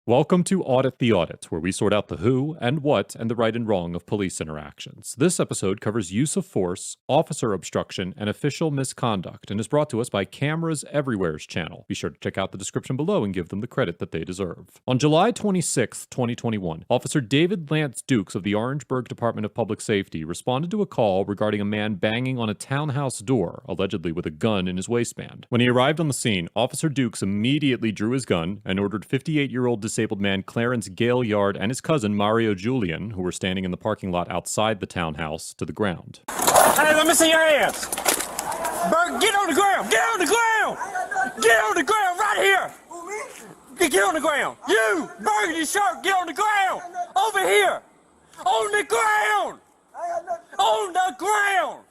Welcome to Audit the Audit, where we sort out the who and what and the right and wrong of police interactions. This episode covers use of force, officer obstruction, and official misconduct, and is brought to us by Cameras Everywhere's channel. Be sure to check out the description below and give them the credit that they deserve. On July 26, 2021, Officer David Lance Dukes of the Orangeburg Department of Public Safety responded to a call regarding a man banging on a townhouse door, allegedly with a gun in his waistband. When he arrived on the scene, Officer Dukes immediately drew his gun and ordered 58-year-old disabled man Clarence Gaillard and his cousin Mario Julian, who were standing in the parking lot outside the townhouse, to the ground. Hey, let me see your hands. Bert, get on the ground. Get on the ground. Get on the ground right here. Get on the ground. You, Burgundy shirt, get on the ground. Over here. On the ground. On the ground.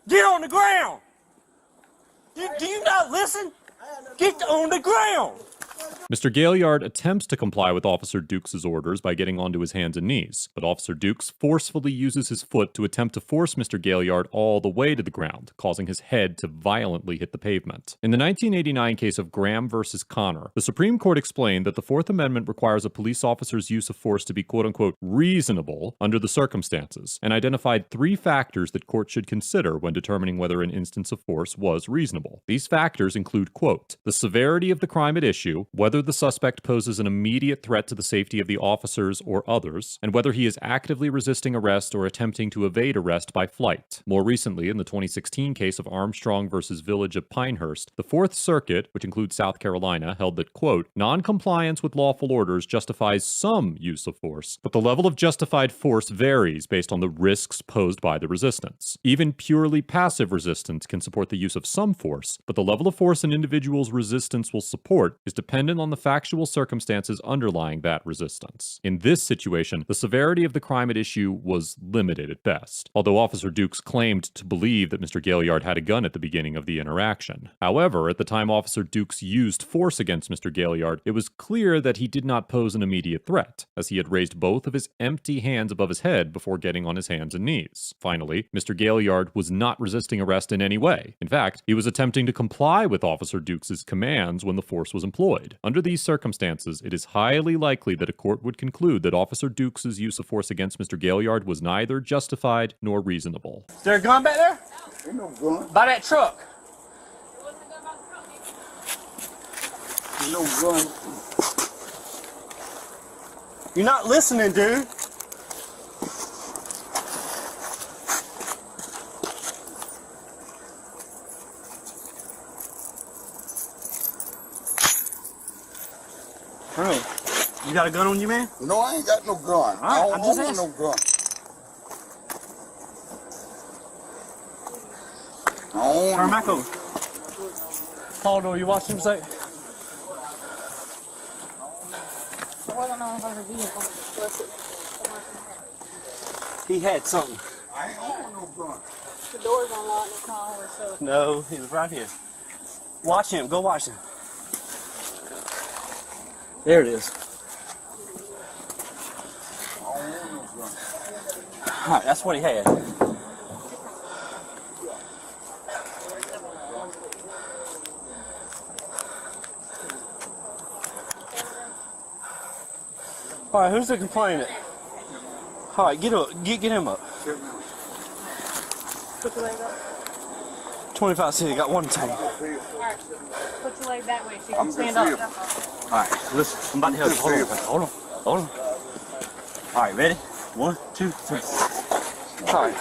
Get on the ground. Do you not listen? Get on the ground. Mr. Gaillard attempts to comply with Officer Dukes' orders by getting onto his hands and knees, but Officer Dukes forcefully uses his foot to attempt to force Mr. Gaillard all the way to the ground, causing his head to violently hit the pavement. In the 1989 case of Graham versus Connor, the Supreme Court explained that the Fourth Amendment requires a police officer's use of force to be quote-unquote reasonable under the circumstances, and identified 3 factors that courts should consider when determining whether an instance of force was reasonable. These factors include, quote, the severity of the crime at issue, whether the suspect poses an immediate threat to the safety of the officers or others, and whether he is actively resisting arrest or attempting to evade arrest by flight. More recently, in the 2016 case of Armstrong versus Village of Pinehurst, the Fourth Circuit, which includes South Carolina, held that, quote, non-compliance with lawful orders justifies some use of force, but the level of justified force varies based on the risks posed by the resistance. Even purely passive resistance can support the use of some force, but the level of force an individual's resistance will support is dependent on the factual circumstances underlying that resistance. In this situation, the severity of the crime at issue was limited at best, although Officer Dukes claimed to believe that Mr. Gaillard had a gun at the beginning of the interaction. However, at the time Officer Dukes used force against Mr. Gaillard, it was clear that he did not pose an immediate threat, as he had raised both of his empty hands above his head before getting on his hands and knees. Finally, Mr. Gaillard was not resisting arrest in any way. In fact, he was attempting to comply with Officer Dukes' commands when the force was employed. Under these circumstances, it is highly likely that a court would conclude that Officer Dukes' use of force against Mr. Gaillard was neither justified nor reasonable. Is there a gun back there? Ain't no gun. By that truck. Ain't no gun. You're not listening, dude. Bro, you got a gun on you, man? No, I ain't got no gun. right, I I'm don't just own asking. no gun. I don't Turn own back over. Paul, do you watch him say? He had something. I ain't own no gun. The door's unlocked, it's not always so. No, he was right here. Watch him. Go watch him. There it is. I don't own no gun. All right, that's what he had. All right, who's the complainant? All right, get him up. Put your leg up. 25 city, got one tank. Alright. Put your leg that way so you I'm can stand confused. up. All right, listen, I'm about to help you. Hold on. Hold on. All right, ready? 1, 2, 3. All right,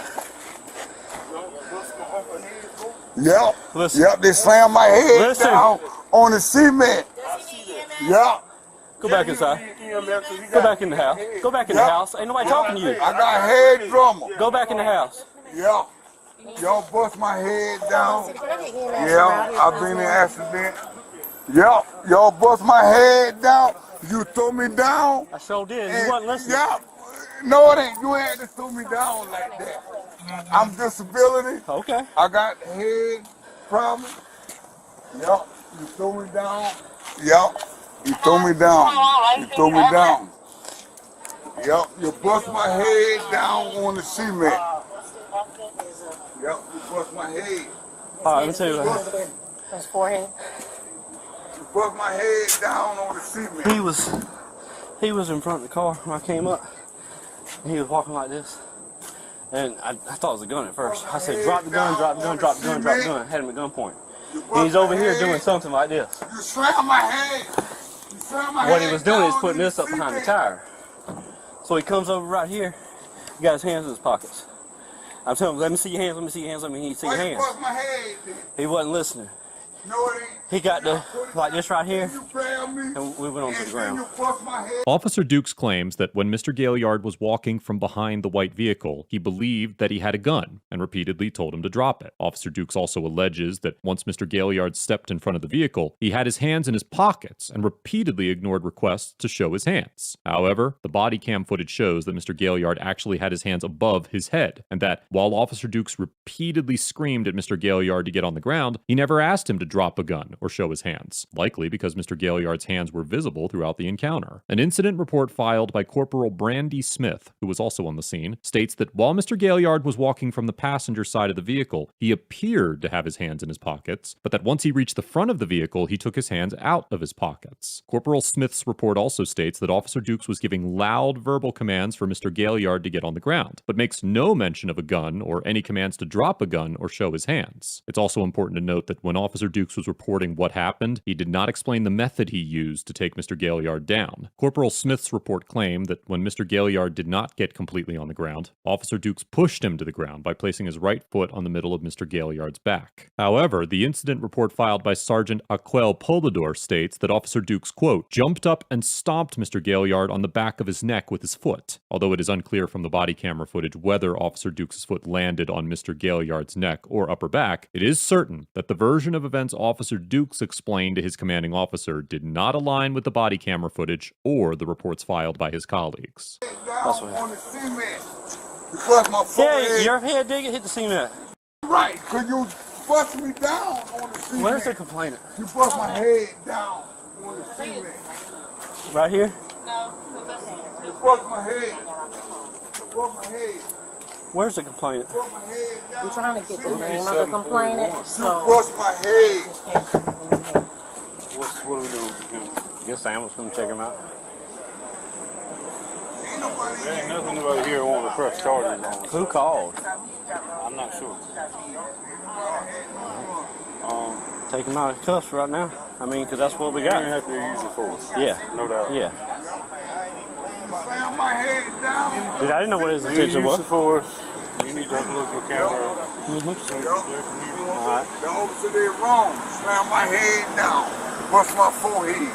Yep. Listen. Yep, they slammed my head Listen. down on the cement. Yep. go back inside. Go back in the house. Go back in the Yep. house. Ain't nobody talking to you. I got head drummer. Go back in the house. Yep. Y'all bust my head down. Yeah, I've been in an accident. Yep. Y'all bust my head down. You throw me down. I sure did. And You wasn't listening. yeah, no, it ain't. You ain't to throw me down like that. I'm disability. Okay. I got head problem. Yup. You throw me down. Yup. You throw me down. You throw me down. Yup. You bust my head down on the cement. Yup. You bust my head. All right, let me tell you what. His forehead. bust my head down on the cement. He was in front of the car when I came up, and he was walking like this. And I thought it was a gun at first. I said, drop the gun, drop the gun, drop the gun, drop the gun. I had him at gunpoint. And he's over here doing something like this. You slammed my head. You slammed my What head he was doing is down putting in this up behind the cement. tire. So he comes over right here. He got his hands in his pockets. I'm telling him, let me see your hands, let me see your hands, let me see your Why you hands. bust my head then? He wasn't listening. No, it ain't. He got the, like this right here, You grabbed me. and we went onto the And ground. you bust my head. Officer Dukes claims that when Mr. Gaillard was walking from behind the white vehicle, he believed that he had a gun and repeatedly told him to drop it. Officer Dukes also alleges that once Mr. Gaillard stepped in front of the vehicle, he had his hands in his pockets and repeatedly ignored requests to show his hands. However, the body cam footage shows that Mr. Gaillard actually had his hands above his head, and that while Officer Dukes repeatedly screamed at Mr. Gaillard to get on the ground, he never asked him to drop a gun or show his hands, likely because Mr. Gaillard's hands were visible throughout the encounter. An incident report filed by Corporal Brandy Smith, who was also on the scene, states that while Mr. Gaillard was walking from the passenger side of the vehicle, he appeared to have his hands in his pockets, but that once he reached the front of the vehicle, he took his hands out of his pockets. Corporal Smith's report also states that Officer Dukes was giving loud verbal commands for Mr. Gaillard to get on the ground, but makes no mention of a gun or any commands to drop a gun or show his hands. It's also important to note that when Officer Dukes was reporting what happened, he did not explain the method he used to take Mr. Gaillard down. Corporal Smith's report claimed that when Mr. Gaillard did not get completely on the ground, Officer Dukes pushed him to the ground by placing his right foot on the middle of Mr. Gaillard's back. However, the incident report filed by Sergeant Aquel Polador states that Officer Dukes, quote, jumped up and stomped Mr. Gaillard on the back of his neck with his foot. Although it is unclear from the body camera footage whether Officer Dukes' foot landed on Mr. Gaillard's neck or upper back, it is certain that the version of events Officer Dukes explained to his commanding officer did not align with the body camera footage or the reports filed by his colleagues. Down on the cement. You bust my Yeah, forehead. your head did hit the cement. Right, cause you bust me down on the cement. Where's the complainant? You bust my head down on the cement. Right here? You bust my head. You bust my head. Where's the complainant? Bust my head down. I'm trying to get the name of the complainant. You So bust my head. What are we doing? Guess Sam was going to check him out. Ain't nobody There ain't here. nothing nobody here want to press charges on. Who called? I'm not sure. Take him out of cuffs right now. I mean, because that's what we You didn't got. have to use it force. Yeah. No doubt. Yeah. Slam my head down. Dude, I didn't know what his You intention use was. the force. You need to look at the camera. Yup. The officer did wrong. Slam my head down. Bust my forehead.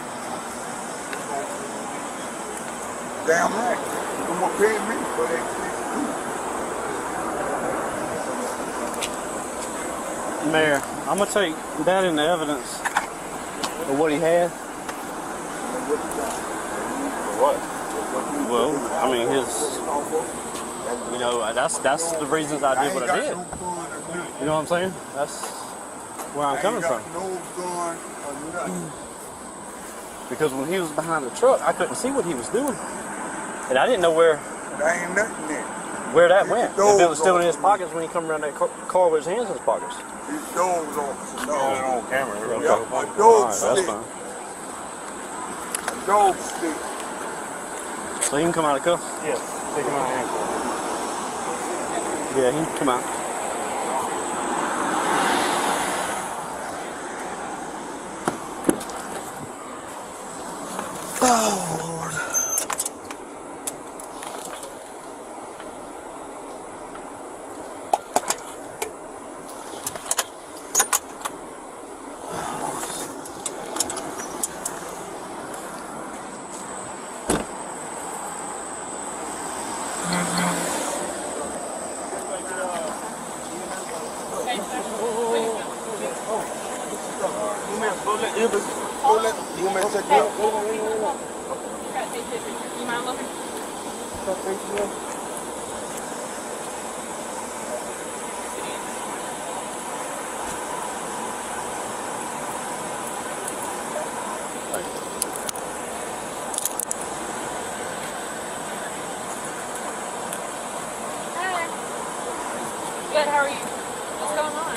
Damn right. I'm gonna pay me for that Mayor, I'm going to take that into evidence of what he had. What? Well, I mean, you know, that's the reasons I did what I did. You know what I'm saying? That's where I'm coming from. No gun or nothing. Because when he was behind the truck, I couldn't see what he was doing. And I didn't know where There ain't nothing there. that went. If it was still in his pockets when he come around that car with his hands in his pockets. These dogs officer. Got it No. on camera. Okay. Yup, a All dog right, that's stick. fine. A dog stick. So he can come out of cuffs? Yes. Take him out of hand. Yeah, he can come out. Oh, Lord. You want me to check it out? You mind looking? Hi. Good, how are you? What's going on?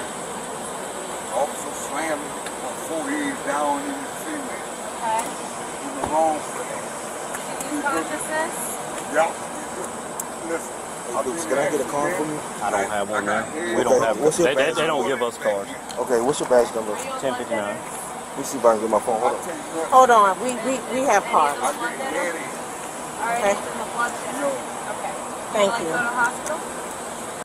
Officer slammed my forehead down in the cement. purchase this? Yeah. Listen. Can I get a card from you? I don't have one there. We Okay, don't have. what's your They badge don't number? give us cards. Okay, what's your badge number? 1059. Let me see if I can get my phone. Hold on. Hold on, we have cards. All right, Okay. it's in the blood center. Okay. Thank Like, you. go to hospital?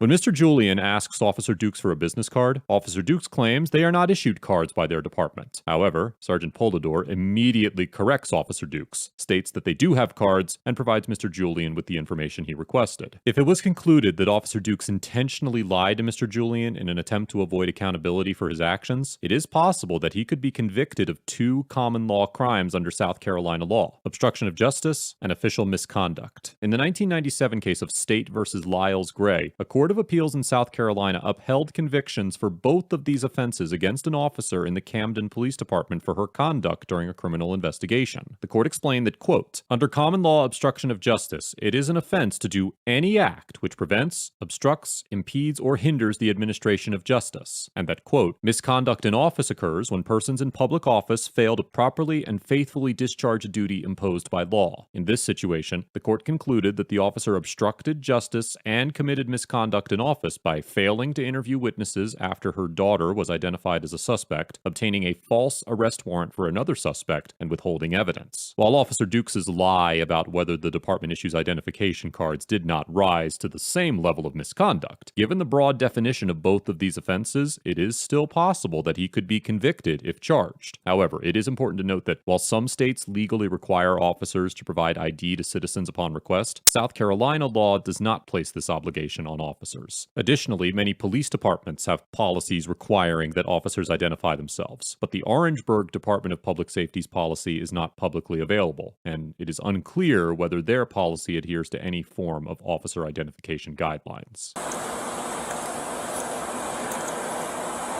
When Mr. Julian asks Officer Dukes for a business card, Officer Dukes claims they are not issued cards by their department. However, Sergeant Polidor immediately corrects Officer Dukes, states that they do have cards, and provides Mr. Julian with the information he requested. If it was concluded that Officer Dukes intentionally lied to Mr. Julian in an attempt to avoid accountability for his actions, it is possible that he could be convicted of 2 common law crimes under South Carolina law: obstruction of justice and official misconduct. In the 1997 case of State versus Lyles Gray, a court of appeals in South Carolina upheld convictions for both of these offenses against an officer in the Camden Police Department for her conduct during a criminal investigation. The court explained that, quote, under common law obstruction of justice, it is an offense to do any act which prevents, obstructs, impedes, or hinders the administration of justice, and that, quote, misconduct in office occurs when persons in public office fail to properly and faithfully discharge a duty imposed by law. In this situation, the court concluded that the officer obstructed justice and committed misconduct in office by failing to interview witnesses after her daughter was identified as a suspect, obtaining a false arrest warrant for another suspect, and withholding evidence. While Officer Dukes' lie about whether the department issues identification cards did not rise to the same level of misconduct, given the broad definition of both of these offenses, it is still possible that he could be convicted if charged. However, it is important to note that while some states legally require officers to provide ID to citizens upon request, South Carolina law does not place this obligation on officers. Additionally, many police departments have policies requiring that officers identify themselves, but the Orangeburg Department of Public Safety's policy is not publicly available, and it is unclear whether their policy adheres to any form of officer identification guidelines.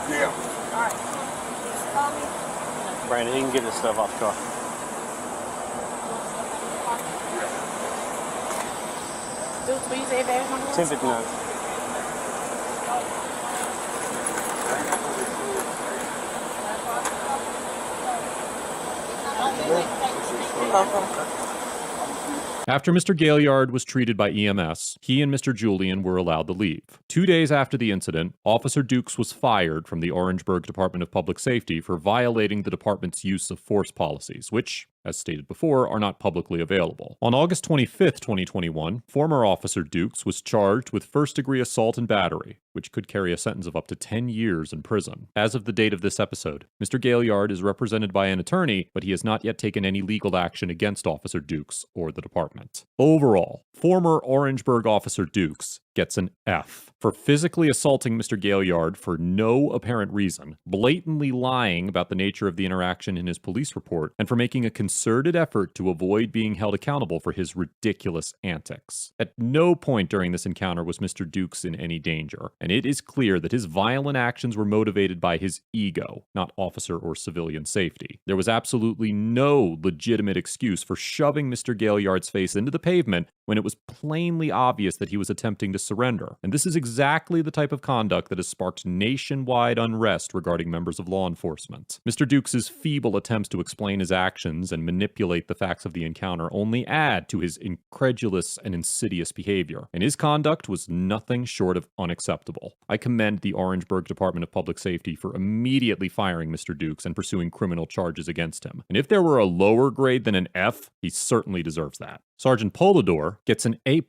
Yeah. All right. Just call me. Brandon, he can get his stuff off the car. Dukes, will you say badge number? 1059. After Mr. Gaillard was treated by EMS, he and Mr. Julian were allowed to leave. 2 days after the incident, Officer Dukes was fired from the Orangeburg Department of Public Safety for violating the department's use of force policies, which, as stated before, are not publicly available. On August 25, 2021, former Officer Dukes was charged with first-degree assault and battery, which could carry a sentence of up to 10 years in prison. As of the date of this episode, Mr. Gaillard is represented by an attorney, but he has not yet taken any legal action against Officer Dukes or the department. Overall, former Orangeburg Officer Dukes gets an F for physically assaulting Mr. Gaillard for no apparent reason, blatantly lying about the nature of the interaction in his police report, and for making a concerted effort to avoid being held accountable for his ridiculous antics. At no point during this encounter was Mr. Dukes in any danger, and it is clear that his violent actions were motivated by his ego, not officer or civilian safety. There was absolutely no legitimate excuse for shoving Mr. Gaillard's face into the pavement when it was plainly obvious that he was attempting to surrender. And this is exactly the type of conduct that has sparked nationwide unrest regarding members of law enforcement. Mr. Dukes' feeble attempts to explain his actions and manipulate the facts of the encounter only add to his incredulous and insidious behavior, and his conduct was nothing short of unacceptable. I commend the Orangeburg Department of Public Safety for immediately firing Mr. Dukes and pursuing criminal charges against him. And if there were a lower grade than an F, he certainly deserves that. Sergeant Polidor gets an A+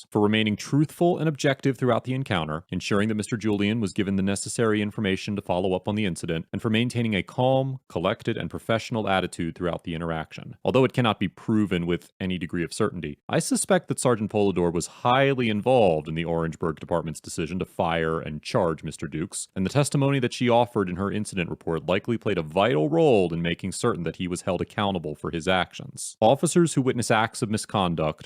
for remaining truthful and objective throughout the encounter, ensuring that Mr. Julian was given the necessary information to follow up on the incident, and for maintaining a calm, collected, and professional attitude throughout the interaction. Although it cannot be proven with any degree of certainty, I suspect that Sergeant Polidor was highly involved in the Orangeburg Department's decision to fire and charge Mr. Dukes, and the testimony that she offered in her incident report likely played a vital role in making certain that he was held accountable for his actions. Officers who witness acts of misconduct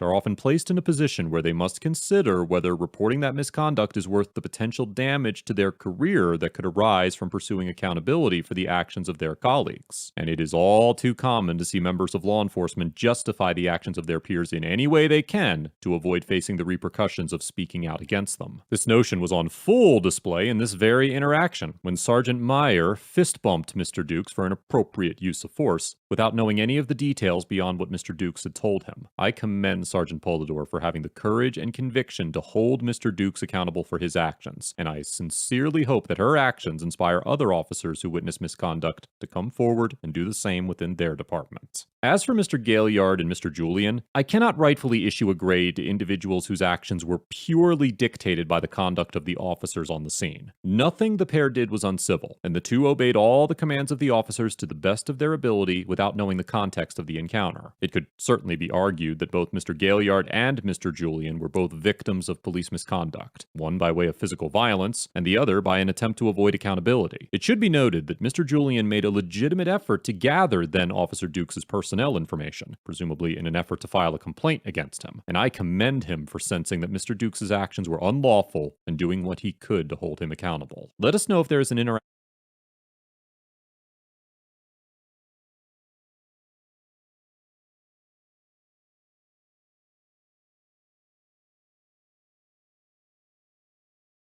are often placed in a position where they must consider whether reporting that misconduct is worth the potential damage to their career that could arise from pursuing accountability for the actions of their colleagues. And it is all too common to see members of law enforcement justify the actions of their peers in any way they can to avoid facing the repercussions of speaking out against them. This notion was on full display in this very interaction when Sergeant Meyer fist bumped Mr. Dukes for an appropriate use of force, without knowing any of the details beyond what Mr. Dukes had told him. I commend Sergeant Polidor for having the courage and conviction to hold Mr. Dukes accountable for his actions, and I sincerely hope that her actions inspire other officers who witness misconduct to come forward and do the same within their department. As for Mr. Gaillard and Mr. Julian, I cannot rightfully issue a grade to individuals whose actions were purely dictated by the conduct of the officers on the scene. Nothing the pair did was uncivil, and the two obeyed all the commands of the officers to the best of their ability without knowing the context of the encounter. It could certainly be argued that both Mr. Gaillard and Mr. Julian were both victims of police misconduct, one by way of physical violence, and the other by an attempt to avoid accountability. It should be noted that Mr. Julian made a legitimate effort to gather then Officer Dukes' personnel information, presumably in an effort to file a complaint against him, and I commend him for sensing that Mr. Dukes' actions were unlawful and doing what he could to hold him accountable. Let us know if there is an interaction